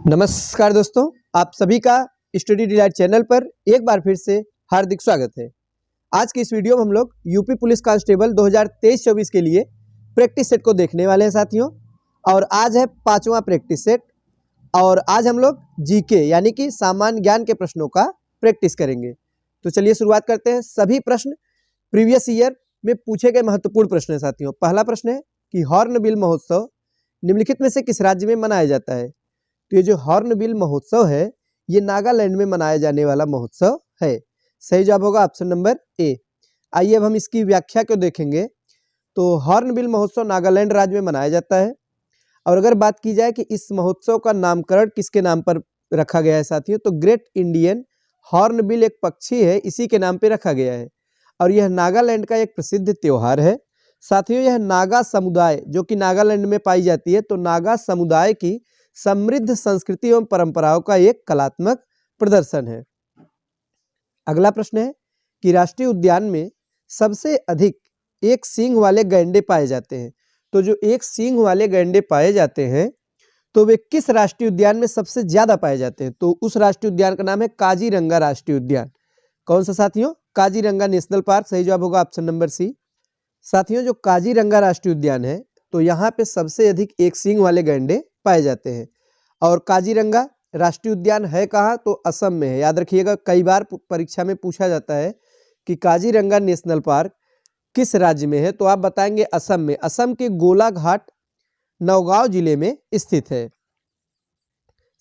नमस्कार दोस्तों, आप सभी का स्टडी डिलाइट चैनल पर एक बार फिर से हार्दिक स्वागत है। आज की इस वीडियो में हम लोग यूपी पुलिस कांस्टेबल 2023-24 के लिए प्रैक्टिस सेट को देखने वाले हैं साथियों। और आज है 5वां प्रैक्टिस सेट और आज हम लोग जीके यानी कि सामान्य ज्ञान के प्रश्नों का प्रैक्टिस करेंगे। तो चलिए शुरुआत करते हैं। सभी प्रश्न प्रीवियस ईयर में पूछे गए महत्वपूर्ण प्रश्न है साथियों। पहला प्रश्न है कि हॉर्नबिल महोत्सव निम्नलिखित में से किस राज्य में मनाया जाता है। तो ये जो हॉर्नबिल महोत्सव है ये नागालैंड में मनाया जाने वाला महोत्सव है। सही जवाब होगा ऑप्शन नंबर ए। आइए अब हम इसकी व्याख्या को देखेंगे। तो हॉर्नबिल महोत्सव नागालैंड राज्य में मनाया जाता है। और अगर बात की जाए कि इस महोत्सव का नामकरण किसके नाम पर रखा गया है साथियों, तो ग्रेट इंडियन हॉर्नबिल एक पक्षी है, इसी के नाम पे रखा गया है। और यह नागालैंड का एक प्रसिद्ध त्योहार है साथियों। यह नागा समुदाय जो कि नागालैंड में पाई जाती है, तो नागा समुदाय की समृद्ध संस्कृति एवं परंपराओं का एक कलात्मक प्रदर्शन है। अगला प्रश्न है कि राष्ट्रीय उद्यान में सबसे अधिक एक सींग वाले गैंडे पाए जाते हैं। तो जो एक सींग वाले गैंडे पाए जाते हैं तो वे किस राष्ट्रीय उद्यान में सबसे ज्यादा पाए जाते हैं। तो उस राष्ट्रीय उद्यान का नाम है काजीरंगा राष्ट्रीय उद्यान। कौन सा साथियों? Kaziranga national park. सही जवाब होगा ऑप्शन नंबर सी। साथियों जो काजीरंगा राष्ट्रीय उद्यान है तो यहाँ पे सबसे अधिक एक सींग वाले गैंडे पाए जाते हैं। और काजीरंगा राष्ट्रीय उद्यान है कहाँ? तो असम में है। याद रखिएगा, कई बार परीक्षा में पूछा जाता है कि काजीरंगा नेशनल पार्क किस राज्य में है, तो आप बताएंगे असम में। असम के गोलाघाट नौगांव जिले में स्थित है।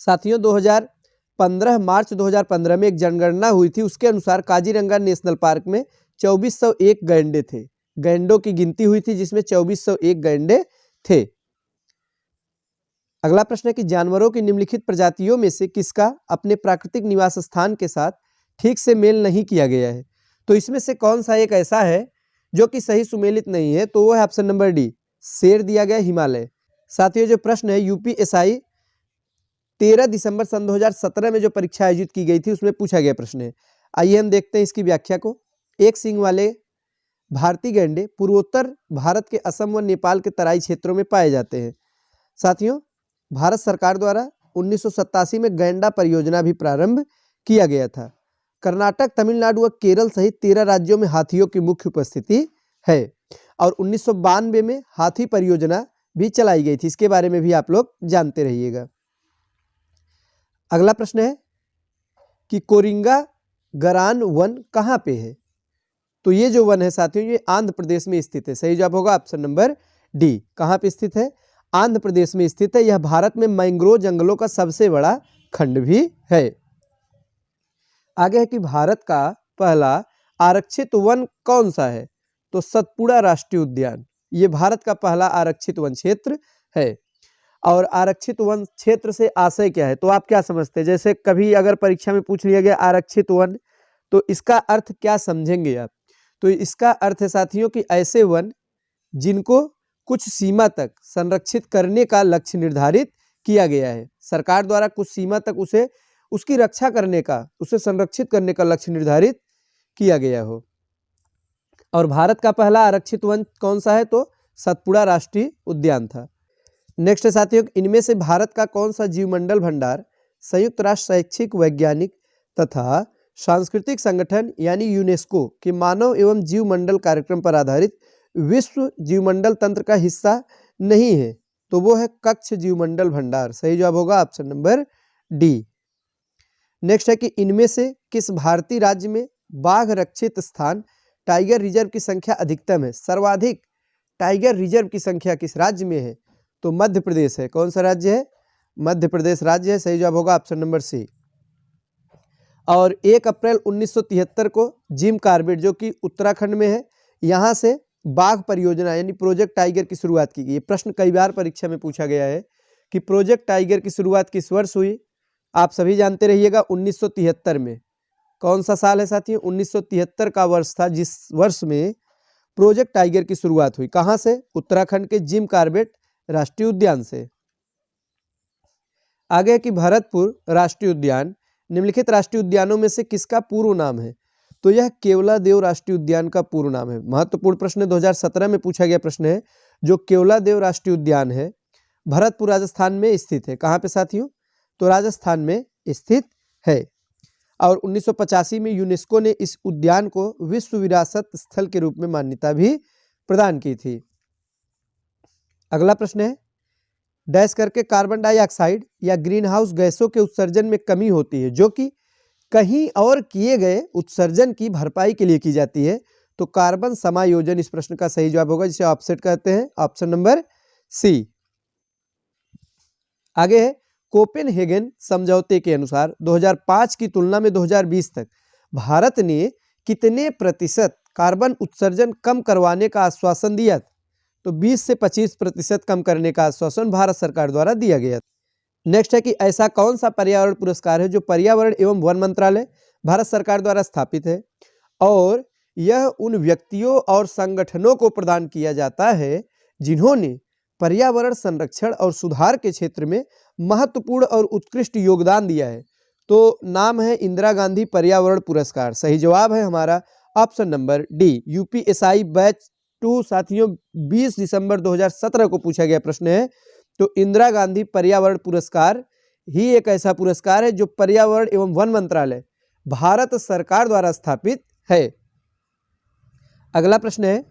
साथियों 2015 मार्च 2015 में एक जनगणना हुई थी, उसके अनुसार काजीरंगा नेशनल पार्क में 2401 गैंडे थे। गैंडों की गिनती हुई थी जिसमें 2401 गैंडे थे। अगला प्रश्न है कि जानवरों की निम्नलिखित प्रजातियों में से किसका अपने प्राकृतिक निवास स्थान के साथ ठीक से मेल नहीं किया गया है। तो इसमें से कौन सा एक ऐसा है जो कि सही सुमेलित नहीं है, तो वो है ऑप्शन नंबर डी, शेर दिया गया हिमालय। साथियों जो प्रश्न है यूपीएसआई 13 दिसंबर सन 2017 में जो परीक्षा आयोजित की गई थी उसमें पूछा गया प्रश्न है। आइए हम देखते हैं इसकी व्याख्या को। एक सींग वाले भारतीय गैंडे पूर्वोत्तर भारत के असम व नेपाल के तराई क्षेत्रों में पाए जाते हैं। साथियों भारत सरकार द्वारा 1987 में गैंडा परियोजना भी प्रारंभ किया गया था। कर्नाटक, तमिलनाडु व केरल सहित 13 राज्यों में हाथियों की मुख्य उपस्थिति है। और 1992 में हाथी परियोजना भी चलाई गई थी, इसके बारे में भी आप लोग जानते रहिएगा। अगला प्रश्न है कि कोरिंगा गरान वन कहाँ पे है। तो ये जो वन है साथियों ये आंध्र प्रदेश में स्थित है। सही जवाब होगा ऑप्शन नंबर डी। कहाँ पे स्थित है? आंध्र प्रदेश में स्थित है। यह भारत में मैंग्रोव जंगलों का सबसे बड़ा खंड भी है। आगे है कि भारत का पहला आरक्षित वन कौन सा है। तो सतपुड़ा राष्ट्रीय उद्यान ये भारत का पहला आरक्षित वन क्षेत्र है। और आरक्षित वन क्षेत्र से आशय क्या है, तो आप क्या समझते हैं? जैसे कभी अगर परीक्षा में पूछ लिया गया आरक्षित वन, तो इसका अर्थ क्या समझेंगे आप? तो इसका अर्थ है साथियों कि ऐसे वन जिनको कुछ सीमा तक संरक्षित करने का लक्ष्य निर्धारित किया गया है। सरकार द्वारा कुछ सीमा तक उसे उसकी रक्षा करने का, उसे संरक्षित करने का लक्ष्य निर्धारित किया गया हो। और भारत का पहला आरक्षित वन कौन सा है? तो सतपुड़ा राष्ट्रीय उद्यान था। नेक्स्ट है साथियों, इनमें से भारत का कौन सा जीवमंडल भंडार संयुक्त राष्ट्र शैक्षिक, वैज्ञानिक तथा सांस्कृतिक संगठन यानी यूनेस्को के मानव एवं जीवमंडल कार्यक्रम पर आधारित विश्व जीवमंडल तंत्र का हिस्सा नहीं है? तो वो है कच्छ जीवमंडल भंडार। सही जवाब होगा ऑप्शन नंबर डी। नेक्स्ट है कि इनमें से किस भारतीय राज्य में बाघ रक्षित स्थान टाइगर रिजर्व की संख्या अधिकतम है? सर्वाधिक टाइगर रिजर्व की संख्या किस राज्य में है? तो मध्य प्रदेश है। कौन सा राज्य है? मध्य प्रदेश राज्य है। सही जवाब होगा ऑप्शन नंबर सी। और 1 अप्रैल 1973 को जिम कॉर्बेट जो कि उत्तराखंड में है, यहाँ से बाघ परियोजना यानी प्रोजेक्ट टाइगर की शुरुआत की गई। प्रश्न कई बार परीक्षा में पूछा गया है कि प्रोजेक्ट टाइगर की शुरुआत किस वर्ष हुई। आप सभी जानते रहिएगा 1973 में। कौन सा साल है साथियों? 1973 का वर्ष था जिस वर्ष में प्रोजेक्ट टाइगर की शुरुआत हुई। कहाँ से? उत्तराखंड के जिम कॉर्बेट राष्ट्रीय उद्यान से। आगे कि भरतपुर राष्ट्रीय उद्यान निम्नलिखित राष्ट्रीय उद्यानों में से किसका पूर्व नाम है? तो यह केवलादेव राष्ट्रीय उद्यान का पूर्व नाम है। महत्वपूर्ण प्रश्न 2017 में पूछा गया प्रश्न है। जो केवलादेव राष्ट्रीय उद्यान है भरतपुर राजस्थान में स्थित है। कहाँ पे साथियों? तो राजस्थान में स्थित है। और 1985 में यूनेस्को ने इस उद्यान को विश्व विरासत स्थल के रूप में मान्यता भी प्रदान की थी। अगला प्रश्न है, डैश करके कार्बन डाइऑक्साइड या ग्रीन हाउस गैसों के उत्सर्जन में कमी होती है जो कि कहीं और किए गए उत्सर्जन की भरपाई के लिए की जाती है। तो कार्बन समायोजन इस प्रश्न का सही जवाब होगा, जिसे ऑफसेट कहते हैं, ऑप्शन नंबर सी। आगे है, कोपेनहेगन समझौते के अनुसार 2005 की तुलना में 2020 तक भारत ने कितने प्रतिशत कार्बन उत्सर्जन कम करवाने का आश्वासन दिया? तो 20 से 25% कम करने का आश्वासन भारत सरकार द्वारा दिया गया। नेक्स्ट है कि ऐसा कौन सा पर्यावरण पुरस्कार है जो पर्यावरण एवं वन मंत्रालय भारत सरकार द्वारा स्थापित है और यह उन व्यक्तियों और संगठनों को प्रदान किया जाता है जिन्होंने पर्यावरण संरक्षण और सुधार के क्षेत्र में महत्वपूर्ण और उत्कृष्ट योगदान दिया है। तो नाम है इंदिरा गांधी पर्यावरण पुरस्कार। सही जवाब है हमारा option number D. UPSI batch 2 साथियों 20 दिसंबर 2017 को पूछा गया प्रश्न है। तो इंदिरा गांधी पर्यावरण पुरस्कार ही एक ऐसा पुरस्कार है जो पर्यावरण एवं वन मंत्रालय भारत सरकार द्वारा स्थापित है। अगला प्रश्न है,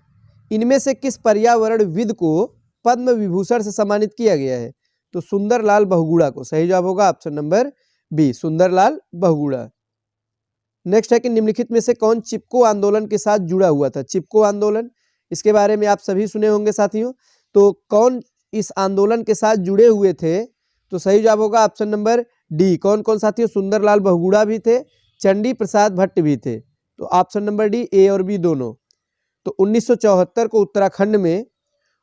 इनमें से किस पर्यावरणविद को पद्म विभूषण से सम्मानित किया गया है? तो सुंदरलाल बहुगुणा को। सही जवाब होगा option number B, Sundarlal Bahuguna. Next है कि निम्नलिखित में से कौन चिपको आंदोलन के साथ जुड़ा हुआ था? चिपको आंदोलन, इसके बारे में आप सभी सुने होंगे साथियों। तो कौन इस आंदोलन के साथ जुड़े हुए थे? तो सही जवाब होगा ऑप्शन नंबर डी। कौन कौन साथियों? सुंदरलाल बहुगुणा भी थे, चंडी प्रसाद भट्ट भी थे। तो ऑप्शन नंबर डी, ए और बी दोनों। तो 1974 को उत्तराखंड में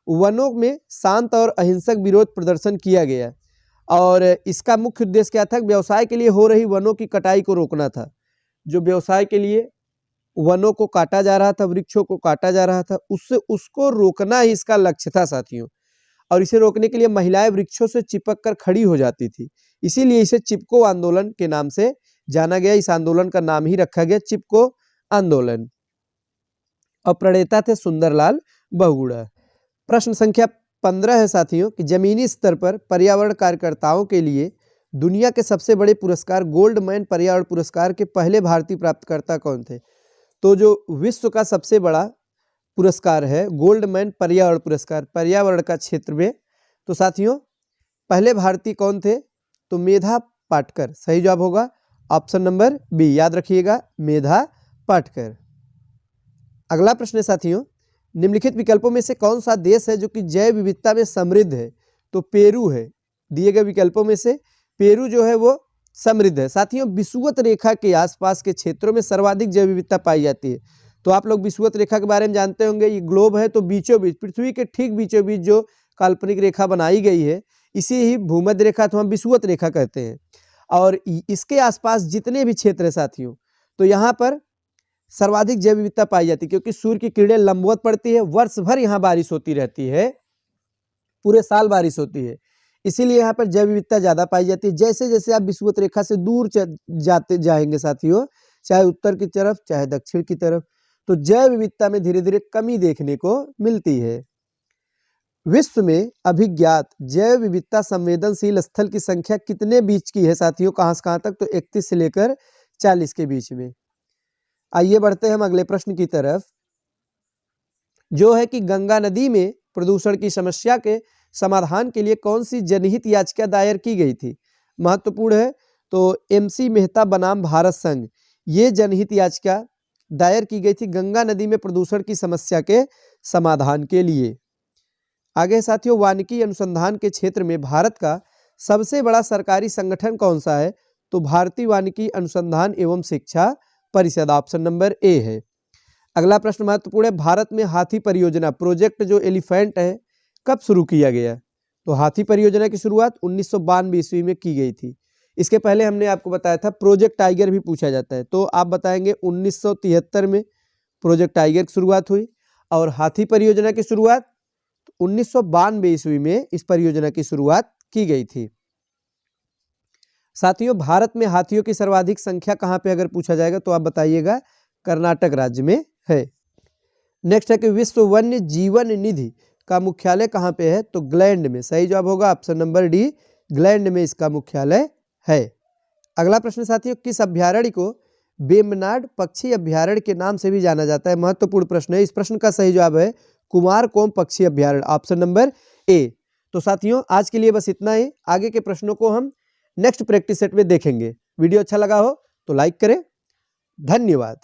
वनों में शांत और अहिंसक विरोध प्रदर्शन किया गया और इसका मुख्य उद्देश्य क्या था? व्यवसाय के लिए हो रही वनों की कटाई को रोकना था। जो व्यवसाय के लिए वनों को काटा जा रहा था, वृक्षों को काटा जा रहा था, उसको रोकना ही इसका लक्ष्य था साथियों। और इसे रोकने के लिए महिलाएं वृक्षों से चिपक कर खड़ी हो जाती थी, इसीलिए इसे चिपको आंदोलन के नाम से जाना गया। इस आंदोलन का नाम ही रखा गया चिपको आंदोलन और प्रणेता थे सुंदरलाल बहुगुणा। प्रश्न संख्या 15 है साथियों कि जमीनी स्तर पर पर्यावरण कार्यकर्ताओं के लिए दुनिया के सबसे बड़े पुरस्कार गोल्ड मैन पर्यावरण पुरस्कार के पहले भारतीय प्राप्तकर्ता कौन थे? तो जो विश्व का सबसे बड़ा पुरस्कार है गोल्ड मैन पर्यावरण पुरस्कार पर्यावरण का क्षेत्र में, तो साथियों पहले भारतीय कौन थे? तो मेधा पाटकर। सही जवाब होगा ऑप्शन नंबर बी, याद रखिएगा मेधा पाटकर। अगला प्रश्न है साथियों, निम्नलिखित विकल्पों में से कौन सा देश है जो कि जैव विविधता में समृद्ध है? तो पेरू है। दिए गए विकल्पों में से पेरू जो है वो समृद्ध है। साथियों विषुवत रेखा के आसपास के क्षेत्रों में सर्वाधिक जैव विविधता पाई जाती है। तो आप लोग विषुवत रेखा के बारे में जानते होंगे, ये ग्लोब है तो बीचों बीच, पृथ्वी के ठीक बीचों बीच जो काल्पनिक रेखा बनाई गई है इसी ही भूमध्य रेखा तो हम विषुवत रेखा कहते हैं। और इसके आसपास जितने भी क्षेत्र है साथियों, तो यहाँ पर सर्वाधिक जैव विविधता पाई जाती है क्योंकि सूर्य की किरणें लंबवत पड़ती है, वर्ष भर यहाँ बारिश होती रहती है, पूरे साल बारिश होती है, इसीलिए यहाँ पर जैव विविधता ज़्यादा पाई जाती है। जैसे जैसे आप विषुवत रेखा से दूर जाते जाएंगे साथियों, चाहे उत्तर की तरफ चाहे दक्षिण की तरफ, तो जैव विविधता में धीरे धीरे कमी देखने को मिलती है। विश्व में अभिज्ञात जैव विविधता संवेदनशील स्थल की संख्या कितने बीच की है साथियों? कहाँ से कहाँ तक? तो 31 से लेकर 40 के बीच में। आइए बढ़ते हैं हम अगले प्रश्न की तरफ, जो है कि गंगा नदी में प्रदूषण की समस्या के समाधान के लिए कौन सी जनहित याचिका दायर की गई थी? महत्वपूर्ण है। तो MC मेहता बनाम भारत संघ, ये जनहित याचिका दायर की गई थी गंगा नदी में प्रदूषण की समस्या के समाधान के लिए। आगे साथियों, वानिकी अनुसंधान के क्षेत्र में भारत का सबसे बड़ा सरकारी संगठन कौन सा है? तो भारतीय वानिकी अनुसंधान एवं शिक्षा परिषद, ऑप्शन नंबर ए है। अगला प्रश्न महत्वपूर्ण है, भारत में हाथी परियोजना प्रोजेक्ट जो एलिफेंट है कब शुरू किया गया? तो हाथी परियोजना की शुरुआत 1992 ईस्वी में की गई थी। इसके पहले हमने आपको बताया था प्रोजेक्ट टाइगर भी पूछा जाता है, तो आप बताएंगे 1973 में प्रोजेक्ट टाइगर की शुरुआत हुई और हाथी परियोजना की शुरुआत 1992 ईस्वी में इस परियोजना की शुरुआत की गई थी। साथियों भारत में हाथियों की सर्वाधिक संख्या कहाँ पे अगर पूछा जाएगा तो आप बताइएगा कर्नाटक राज्य में है। नेक्स्ट है कि विश्व वन्य जीवन निधि का मुख्यालय कहाँ पे है? तो ग्लैंड में। सही जवाब होगा ऑप्शन नंबर डी, ग्लैंड में इसका मुख्यालय है। अगला प्रश्न साथियों, किस अभ्यारण्य को वेम्बनाड पक्षी अभ्यारण्य के नाम से भी जाना जाता है? महत्वपूर्ण प्रश्न है। इस प्रश्न का सही जवाब है कुमारकोम पक्षी अभ्यारण्य, ऑप्शन नंबर ए। तो साथियों आज के लिए बस इतना ही। आगे के प्रश्नों को हम नेक्स्ट प्रैक्टिस सेट में देखेंगे। वीडियो अच्छा लगा हो तो लाइक करें। धन्यवाद।